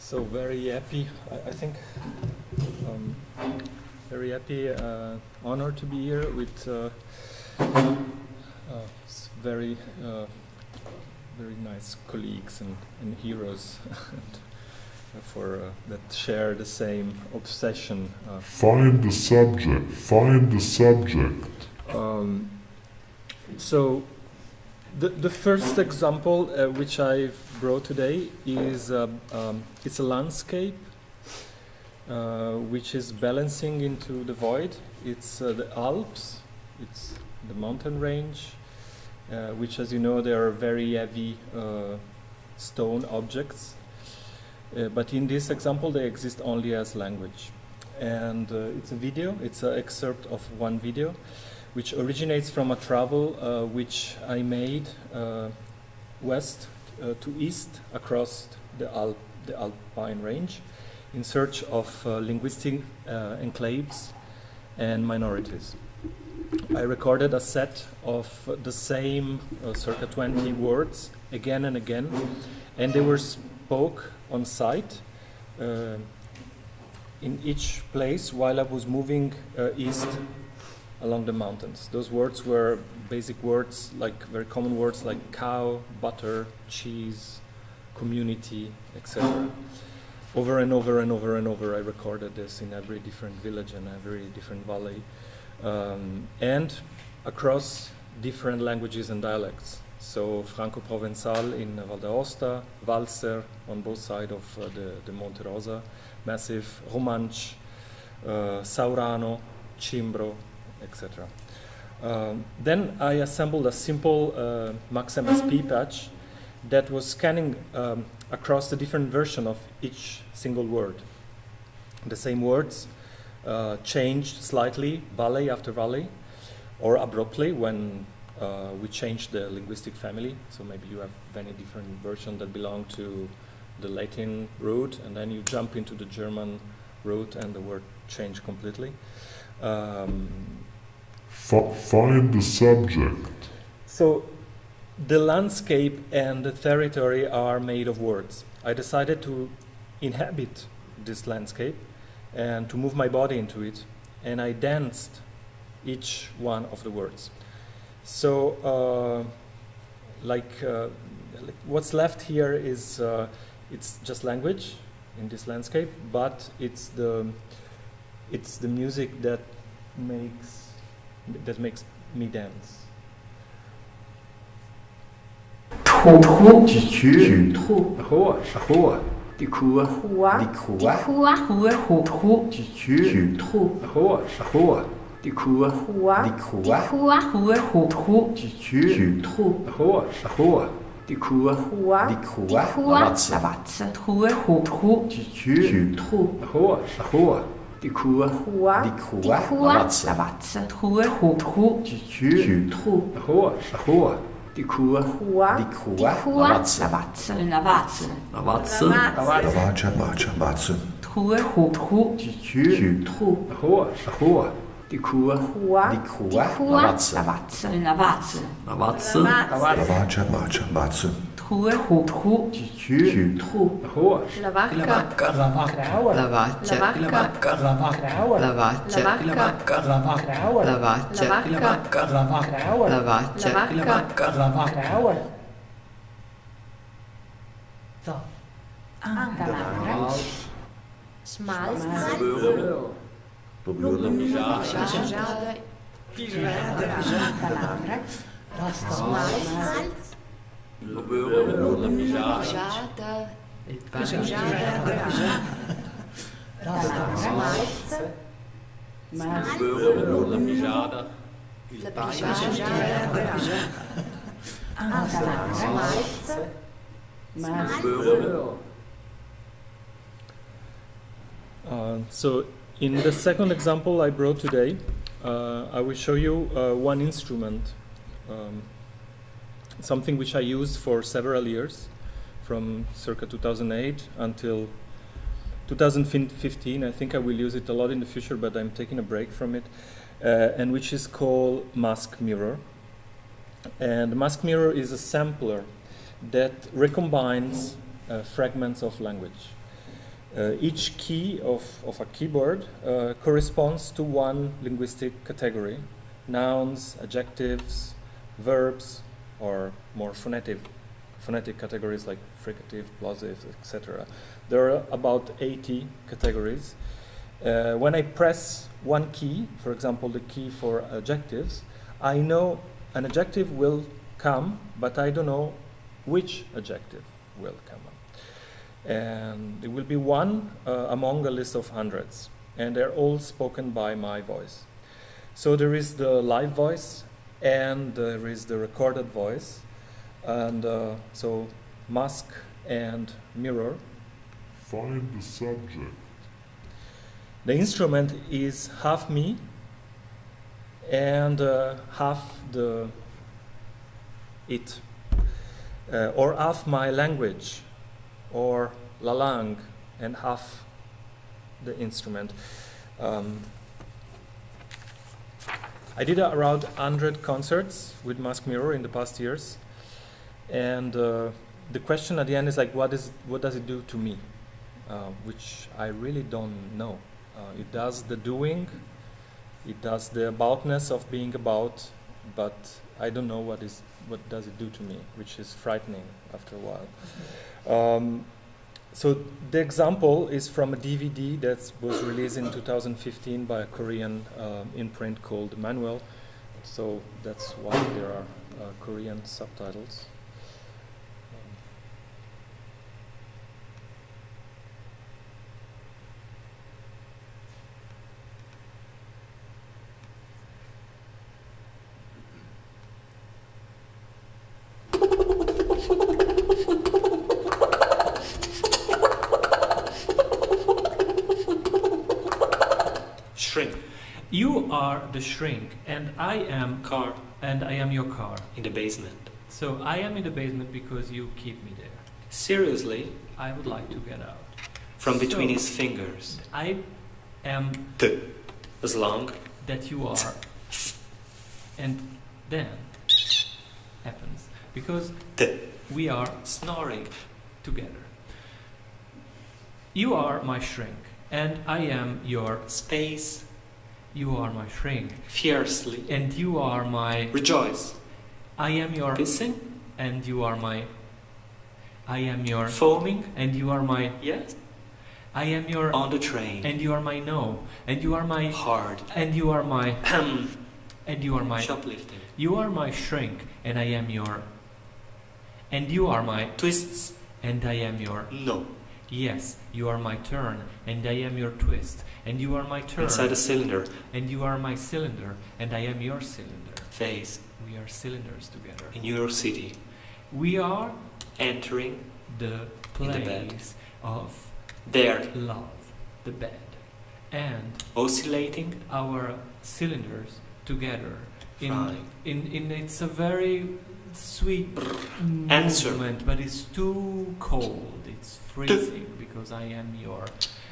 So very happy, I think, very happy, honored to be here with very very nice colleagues and heroes for that share the same obsession. Find the subject. Find the subject. So the first example which I've brought today is it's a landscape which is balancing into the void. It's the Alps. It's the mountain range, which, as you know, they are very heavy stone objects. But in this example, they exist only as language. And it's a video. It's an excerpt of one video, which originates from a travel which I made west to east across the Alpine range in search of linguistic enclaves and minorities. I recorded a set of the same circa 20 words again and again, and they were spoke on site in each place while I was moving east along the mountains. Those words were basic words, like very common words like cow, butter, cheese, community, etc. Over and over and over and over, I recorded this in every different village and every different valley, and across different languages and dialects. So Franco-Provençal in Val d'Aosta, Walser on both sides of the Monte Rosa massif, Romanche, Saurano, Cimbro, etc. Then I assembled a simple Max MSP patch that was scanning across the different version of each single word. The same words changed slightly, valley after valley, or abruptly when we changed the linguistic family. So maybe you have many different versions that belong to the Latin root, and then you jump into the German root and the word changed completely. Find the subject. So the landscape and the territory are made of words. I decided to inhabit this landscape and to move my body into it, and I danced each one of the words. So like what's left here is it's just language in this landscape, but it's the music that makes me dance. 吐几曲吐的哭的哭吐几曲吐的哭吐几曲吐的哭lavazza吐几曲吐的哭lavazza吐几曲吐di cua lavazza tu di ciu tu di cua lavazza tu di ciu tu la vacca Schmalz, So in the second example I brought today, I will show you one instrument, something which I used for several years, from circa 2008 until 2015. I think I will use it a lot in the future, but I'm taking a break from it, and which is called Mask Mirror. And Mask Mirror is a sampler that recombines fragments of language. Each key of a keyboard corresponds to one linguistic category: nouns, adjectives, verbs, or more phonetic categories like fricative, plosive, etc. There are about 80 categories. When I press one key, for example, the key for adjectives, I know an adjective will come, but I don't know which adjective will come up. And it will be one among a list of hundreds, and they're all spoken by my voice. So there is the live voice, and there is the recorded voice, and so mask and mirror. Find the subject. The instrument is half me and half it, or half my language, or la langue, and half the instrument. I did around 100 concerts with Mask Mirror in the past years, and the question at the end is like, what does it do to me? Which I really don't know. It does the doing, it does the aboutness of being about, but I don't know what does it do to me, which is frightening after a while. So the example is from a DVD that was released in 2015 by a Korean imprint called Manual. So that's why there are Korean subtitles. Shrink. You are the shrink, and I am Car. and I am your car. In the basement. So I am in the basement because you keep me there. Seriously? I would like to get out. From between So, his fingers. I am T. As long. that you are, and then happens because T. we are Snoring. together. You are my shrink, and I am your. Space. You are my shrink, Fiercely. and you are my. Rejoice. I am your. Pissing. And you are my. I am your. Foaming. And you are my. Yes. I am your. On the train. And you are my no. And you are my. Hard. And you are my. And you are my. Shoplifting. You are my shrink, and I am your. And you are my. Twists. And I am your. No. Yes, you are my turn, and I am your twist. And you are my turn. Inside a cylinder. And you are my cylinder, and I am your cylinder. Phase. We are cylinders together. In New York City. We are Entering. the In the bed. place of There. love, the bed, and Oscillating. our cylinders together. Fine. In it's a very sweet Answer. movement, but it's too cold. It's freezing because I am your,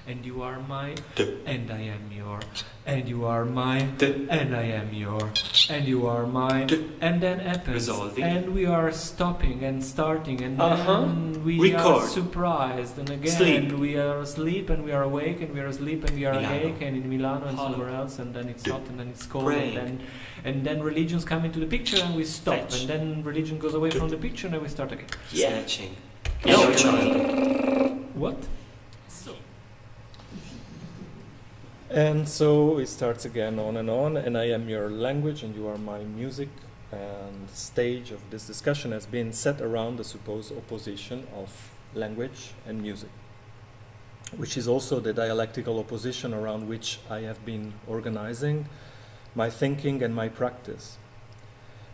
and you are my, and I am your, and you are my, and I am your, and you are my, and then happens, Resolving. and we are stopping and starting, and Uh-huh. then we are Record. surprised, and again Sleep. we are asleep, and we are awake, and we are asleep, and we are Milano. awake, and in Milano and Holland. somewhere else, and then it's hot, and then it's cold, Praying. and then religions come into the picture, and we stop, Fetch. and then religion goes away from the picture, and we start again. Snatching. No child. What? So. And so it starts again on, and I am your language, and you are my music. And the stage of this discussion has been set around the supposed opposition of language and music, which is also the dialectical opposition around which I have been organizing my thinking and my practice.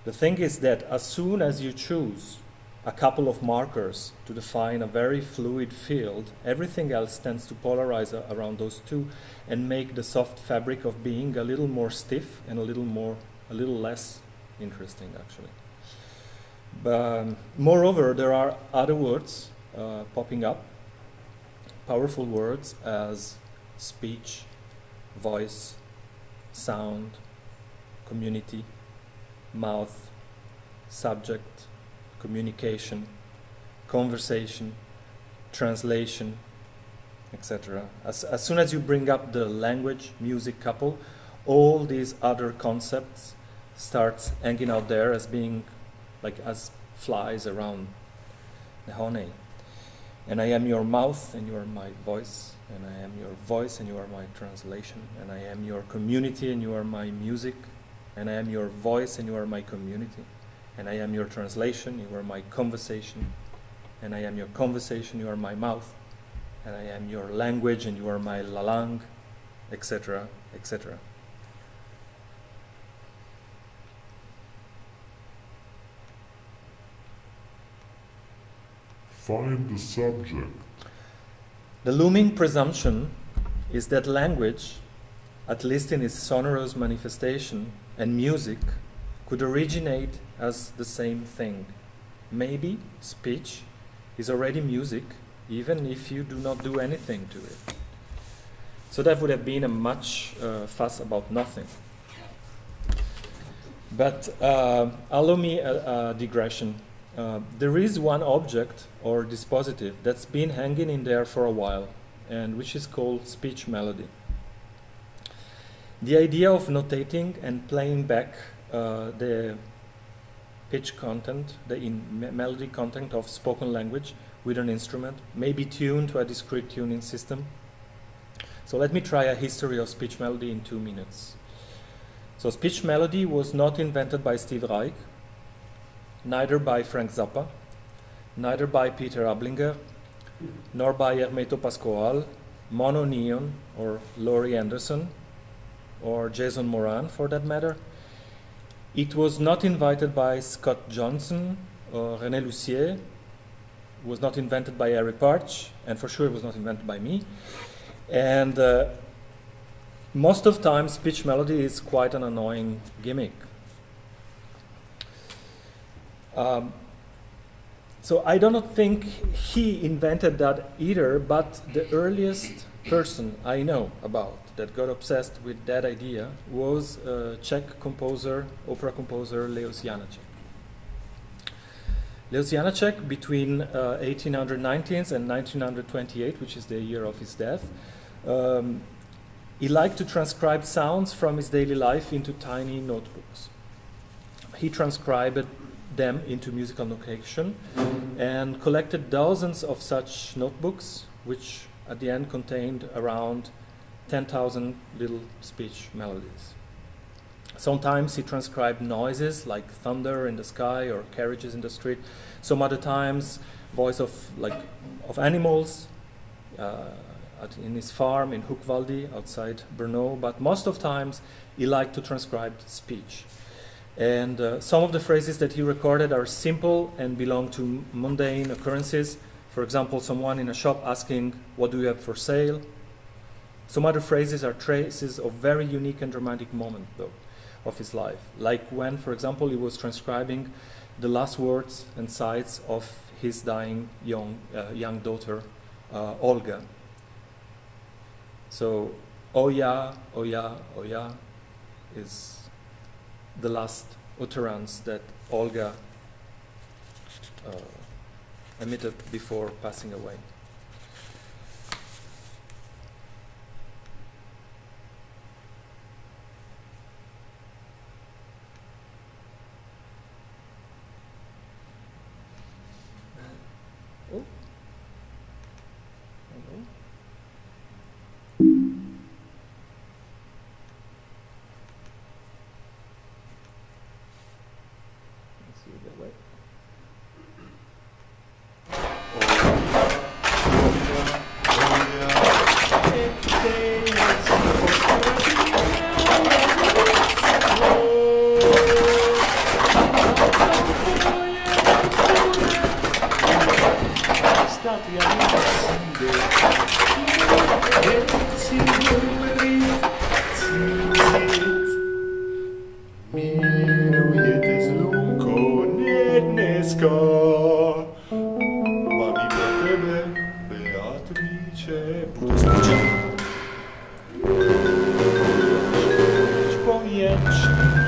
The thing is that as soon as you choose a couple of markers to define a very fluid field, everything else tends to polarize around those two and make the soft fabric of being a little more stiff and a little less interesting, actually. But moreover, there are other words popping up, powerful words as speech, voice, sound, community, mouth, subject, communication, conversation, translation, etc. As soon as you bring up the language, music couple, all these other concepts start hanging out there as being like as flies around the honey. And I am your mouth and you are my voice, and I am your voice and you are my translation, and I am your community and you are my music, and I am your voice and you are my community, and I am your translation, you are my conversation, and I am your conversation, you are my mouth, and I am your language and you are my la langue, etc., etc. Find the subject. The looming presumption is that language, at least in its sonorous manifestation, and music could originate as the same thing. Maybe speech is already music, even if you do not do anything to it. So that would have been a much fuss about nothing. But allow me a digression. There is one object or dispositive that's been hanging in there for a while, and which is called speech melody. The idea of notating and playing back the pitch content, the melody content of spoken language with an instrument, may be tuned to a discrete tuning system. So let me try a history of speech melody in 2 minutes. So speech melody was not invented by Steve Reich, neither by Frank Zappa, neither by Peter Ablinger, nor by Hermeto Pascoal, Mono Neon, or Laurie Anderson, or Jason Moran for that matter. It was not invented by Scott Johnson or René Lussier, was not invented by Harry Parch, and for sure it was not invented by me. And most of the time speech melody is quite an annoying gimmick. So I do not think he invented that either, but the earliest person I know about that got obsessed with that idea was Czech composer, opera composer Leos Janáček. Leos Janáček, between 1819 and 1928, which is the year of his death, he liked to transcribe sounds from his daily life into tiny notebooks. He transcribed them into musical notation and collected dozens of such notebooks, which at the end contained around 10,000 little speech melodies. Sometimes he transcribed noises like thunder in the sky or carriages in the street. Some other times voice of animals in his farm in Hoekvaldi outside Brno, but most of times he liked to transcribe speech. And some of the phrases that he recorded are simple and belong to mundane occurrences. For example, someone in a shop asking, "What do you have for sale?" Some other phrases are traces of very unique and dramatic moments, though, of his life. Like when, for example, he was transcribing the last words and sights of his dying young daughter, Olga. So, "Oh yeah, oh yeah, oh yeah," is the last utterance that Olga emitted before passing away. Oh. Hello. Let's see that way. Milujete slunko, nie dneska, mám i pro tebe, Beatrice. Powiedz,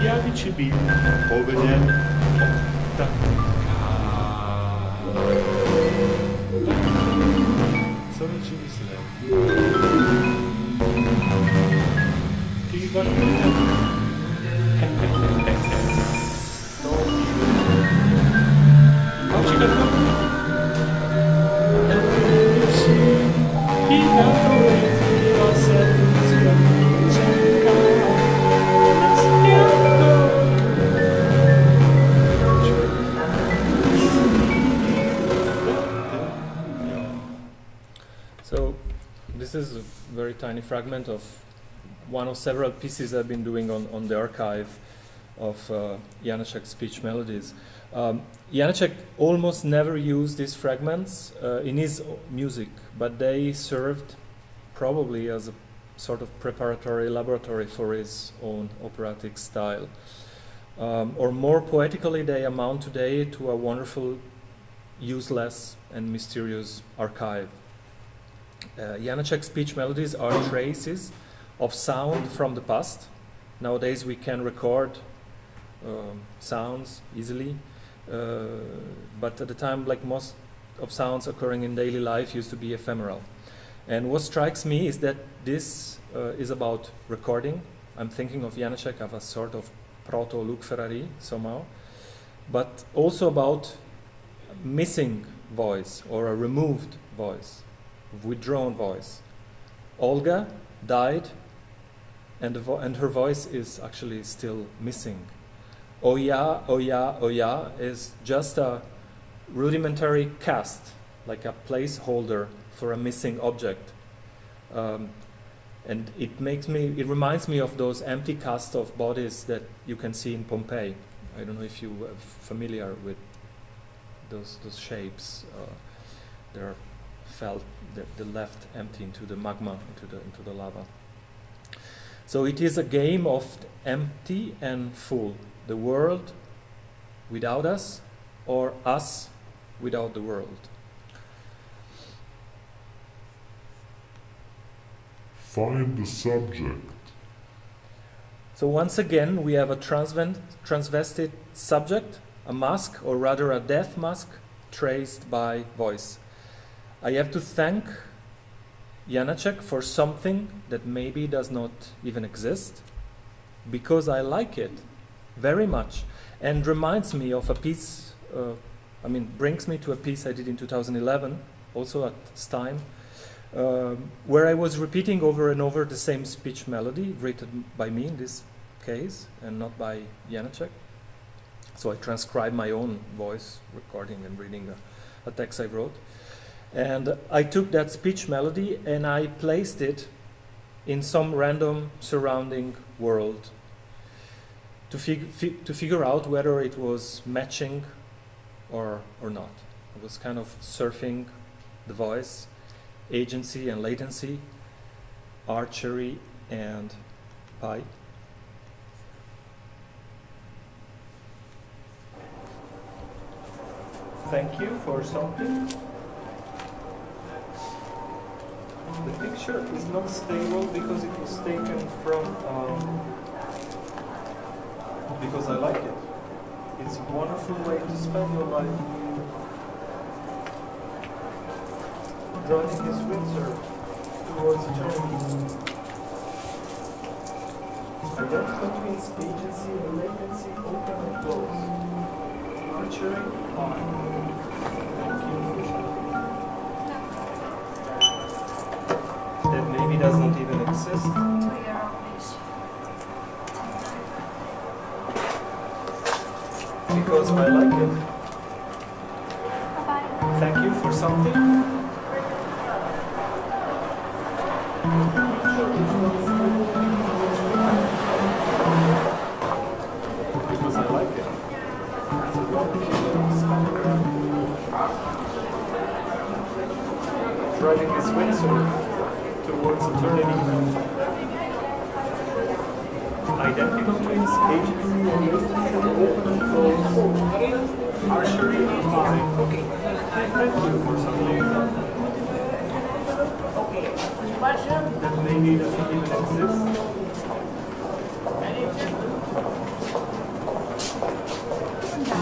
jak ci był powinien taka. Co So this is a very tiny fragment of one of several pieces I've been doing on the archive of Janacek's speech melodies. Janacek almost never used these fragments in his music, but they served probably as a sort of preparatory laboratory for his own operatic style. Or more poetically, they amount today to a wonderful, useless and mysterious archive. Janacek's speech melodies are traces of sound from the past. Nowadays we can record sounds easily, but at the time, like most of sounds occurring in daily life, used to be ephemeral. And what strikes me is that this is about recording. I'm thinking of Janacek as a sort of proto-Luc Ferrari somehow, but also about missing voice or a removed voice, withdrawn voice. Olga died, and her voice is actually still missing. Oh yeah, oh yeah, oh yeah is just a rudimentary cast, like a placeholder for a missing object. And it reminds me of those empty casts of bodies that you can see in Pompeii. I don't know if you are familiar with those shapes. They're they're left empty into the magma, into the lava. So it is a game of empty and full. The world without us, or us without the world. Find the subject. So once again, we have a transvested subject, a mask, or rather a death mask, traced by voice. I have to thank Janacek for something that maybe does not even exist, because I like it very much, and reminds me of a piece, brings me to a piece I did in 2011, also at Stein, where I was repeating over and over the same speech melody, written by me in this case, and not by Janacek. So I transcribed my own voice, recording and reading a text I wrote. And I took that speech melody and I placed it in some random surrounding world to figure out whether it was matching or not. I was kind of surfing the voice, agency and latency, archery and pi. Thank you for something. The picture is not stable because it was taken from, because I like it. It's a wonderful way to spend your life. Driving this Windsor towards eternity. I went between agency and latency, open and close. Archery, fine. Thank you for something that maybe does not even exist. Because I like it. Thank you for something. Because I like it. Driving this Windsor towards eternity. Identical twins, agency and latency, open and close. Archery and fine. Okay. Thank you for something that maybe doesn't even exist.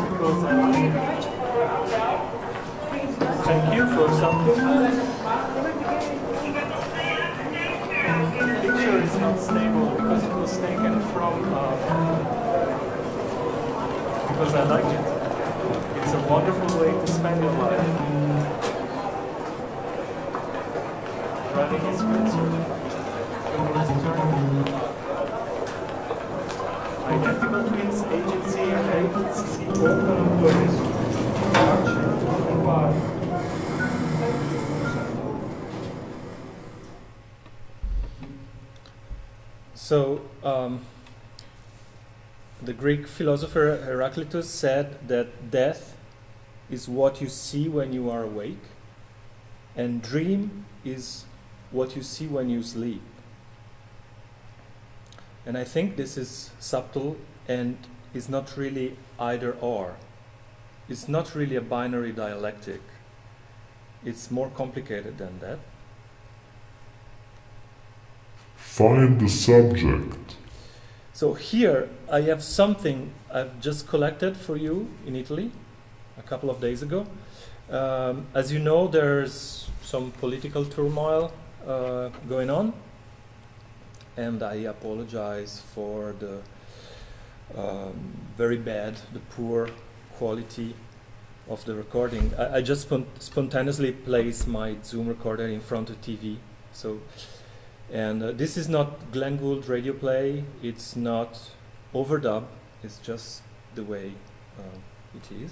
Because I like it. Thank you for something I like it. It's a wonderful way to spend your life. Driving is good, Identical Twins Agency and agency open employees. So, the Greek philosopher Heraclitus said that death is what you see when you are awake, and dream is what you see when you sleep. And I think this is subtle and is not really either or. It's not really a binary dialectic. It's more complicated than that. Find the subject. So here I have something I've just collected for you in Italy a couple of days ago. As you know, there's some political turmoil going on, and I apologize for the the poor quality of the recording. I just spontaneously placed my Zoom recorder in front of TV. So, and this is not Glenn Gould radio play. It's not overdub. It's just the way it is.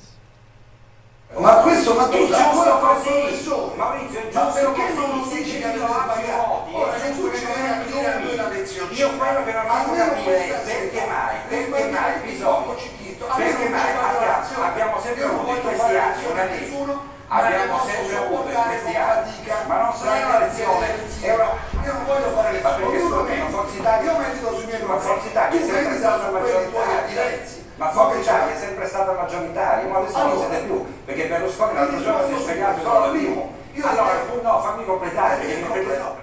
Ma questo, ma tu sai quello professore, Maurizio, è giusto che non dici che avete sbagliato. Ora se tu ci vai a dire a noi la lezione, io quello che non posso capire perché mai bisogna, perché mai abbiamo sempre avuto in questi anni una legge, abbiamo sempre avuto in questi anni, ma non sarà una lezione, io non voglio fare le battute, perché secondo me Forza Italia, io metto sui miei Forza Italia è sempre stata maggioritaria. Ma Forza Italia è sempre stata maggioritaria, ma adesso non siete più, perché Berlusconi l'altro giorno si è spiegato solo primo. Allora tu no, fammi completare, perché mi completo.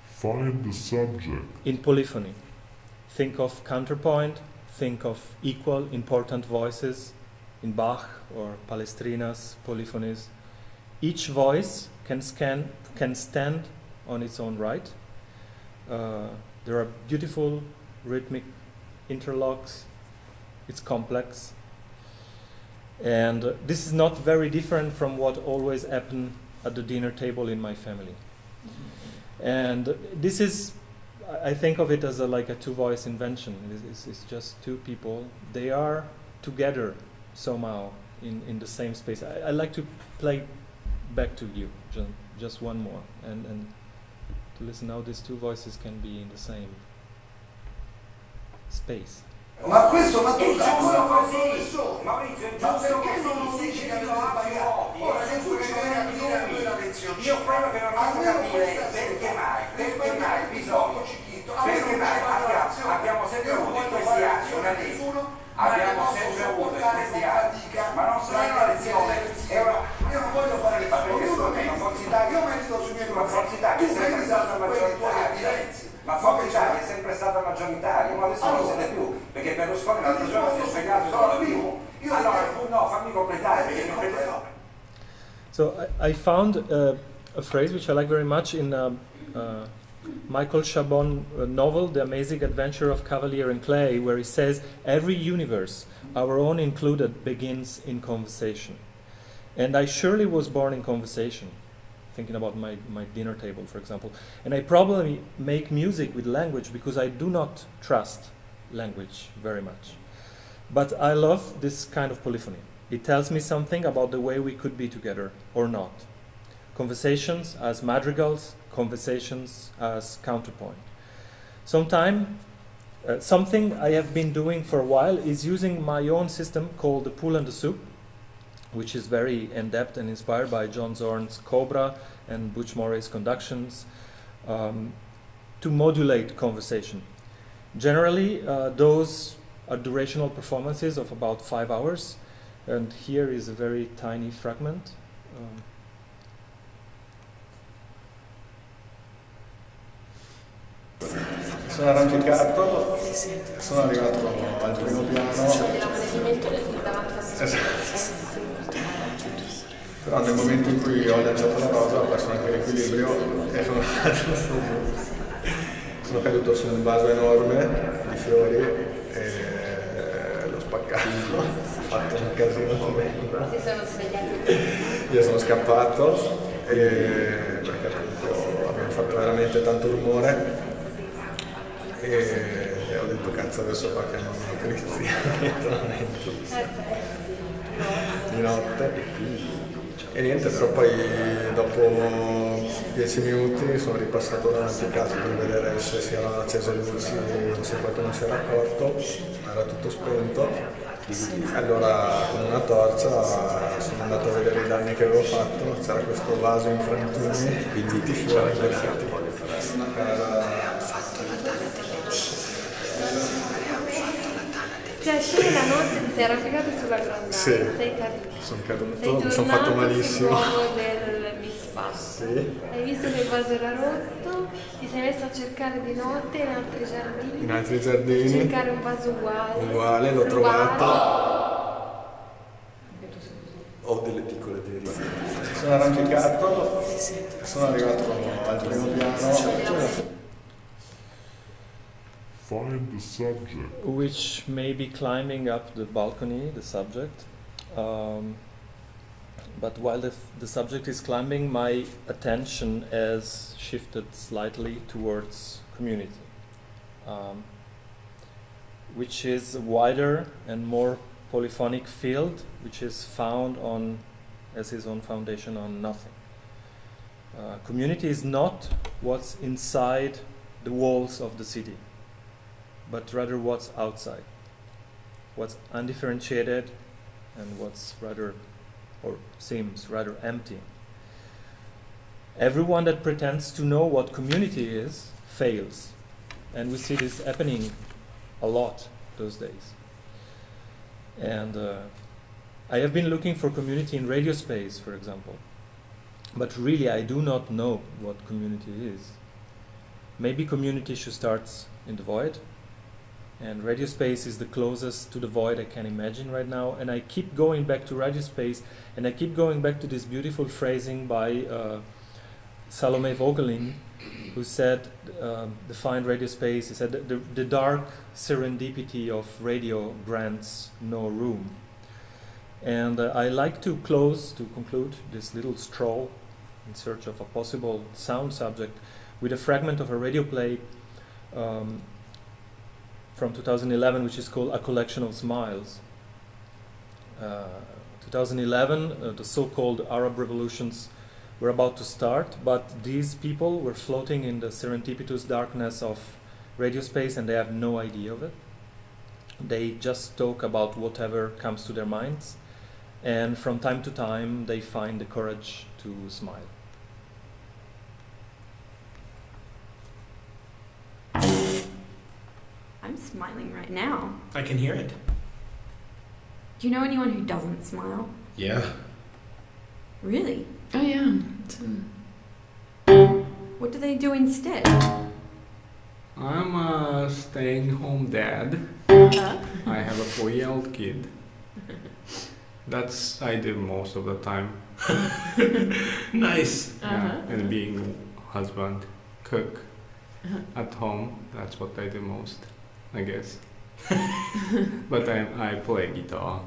Find the subject. In polyphony, think of counterpoint, think of equal important voices in Bach or Palestrina's polyphonies. Each voice can stand on its own right. There are beautiful rhythmic interlocks. It's complex. And this is not very different from what always happened at the dinner table in my family. And this is, I think of it as like a two-voice invention. It's just two people. They are together somehow in the same space. I like to play back to you, just one more. And to listen how these two voices can be in the same space. Ma questo, ma tu sai quello professore, Maurizio, è giusto che non dici che avete sbagliato. Ora se tu ci vai a dire a noi la lezione, io quello che non posso capire perché mai bisogna, perché mai abbiamo sempre avuto in questi anni una legge, abbiamo sempre avuto in questi anni, ma non sarà una lezione, io non voglio fare le battute, perché secondo me Forza Italia, io metto sui miei Forza Italia è sempre stata maggioritaria. Ma Forza Italia è sempre stata maggioritaria, ma adesso non siete più, perché Berlusconi l'altro giorno si è spiegato solo primo. Allora tu no, fammi completare, perché mi completo. So I found a phrase which I like very much in Michael Chabon's novel, The Amazing Adventure of Cavalier and Clay, where he says, every universe, our own included, begins in conversation. And I surely was born in conversation, thinking about my dinner table, for example. And I probably make music with language because I do not trust language very much. But I love this kind of polyphony. It tells me something about the way we could be together or not. Conversations as madrigals, conversations as counterpoint. Something I have been doing for a while is using my own system called the Pool and the Soup, which is very in-depth and inspired by John Zorn's Cobra and Butch Moray's Conductions, to modulate conversation. Generally, those are durational performances of about 5 hours, and here is a very tiny fragment. Sono arrampicato, sono arrivato al primo piano. Però nel momento in cui ho lanciato la cosa ho perso anche l'equilibrio e sono caduto su un vaso enorme i fiori e l'ho spaccato, ho fatto un casino tremendo. Si sono svegliati. Io sono scappato perché appunto abbiamo fatto veramente tanto rumore e ho detto cazzo adesso qua chiamo la polizia di notte. E niente, però poi dopo 10 minuti sono ripassato davanti a casa per vedere se si erano accese le luci, se qualcuno si era accorto, era tutto spento. Allora con una torcia sono andato a vedere i danni che avevo fatto, c'era questo vaso in frantumi, quindi tutti i fiori volati. Cioè, scegli la notte ti sei arrampicato sulla grandana, Sì. sei caduto. Sono Sei caduto, mi sono fatto malissimo. sul luogo del misfatto. Sì. Hai visto che il vaso era rotto, ti sei messo a cercare di notte in altri giardini. In altri giardini. Cercare un vaso uguale. Uguale, l'ho rubato. trovato. Ho delle piccole teorie. Sono arrampicato, sono arrivato al primo piano. Find the subject. Which may be climbing up the balcony, the subject. But while the subject is climbing, my attention has shifted slightly towards community, which is a wider and more polyphonic field, which is found on, as his own foundation, on nothing. Community is not what's inside the walls of the city, but rather what's outside, what's undifferentiated and what's rather, or seems rather empty. Everyone that pretends to know what community is fails, and we see this happening a lot those days. And I have been looking for community in radio space, for example, but really I do not know what community is. Maybe community should start in the void, and radio space is the closest to the void I can imagine right now. And I keep going back to radio space, and I keep going back to this beautiful phrasing by Salome Vogelin, who said, defined radio space, he said, the dark serendipity of radio grants no room. And I like to conclude this little stroll in search of a possible sound subject with a fragment of a radio play from 2011, which is called A Collection of Smiles. 2011, the so-called Arab revolutions were about to start, but these people were floating in the serendipitous darkness of radio space and they have no idea of it. They just talk about whatever comes to their minds, and from time to time they find the courage to smile. I'm smiling right now. I can hear it. Do you know anyone who doesn't smile? Yeah. Really? Oh yeah. What do they do instead? I'm a staying-home dad. Huh? I have a 4-year-old kid. That's I do most of the time. Nice. Yeah, and being husband, cook at home. That's what I do most, I guess. But I play guitar.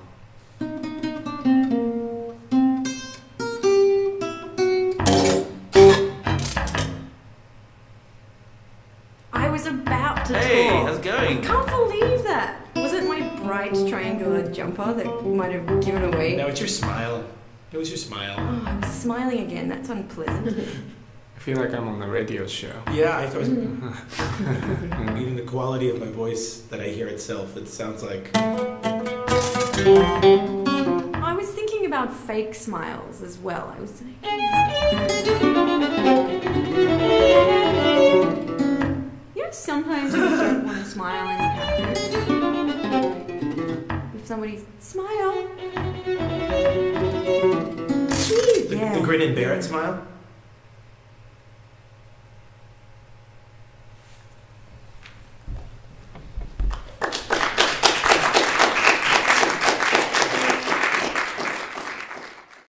I was about to Hey, talk. how's it I going? can't believe that. Was it my bright triangular jumper that might have given away? No, it's your smile. It was your smile. Oh, I'm smiling again. That's unpleasant. I feel like I'm on a radio show. Yeah, I thought even the quality of my voice that I hear itself, it sounds like. I was thinking about fake smiles as well. I was saying. You know, sometimes you don't want to smile and you have to. If somebody smile. The grin and bear it smile?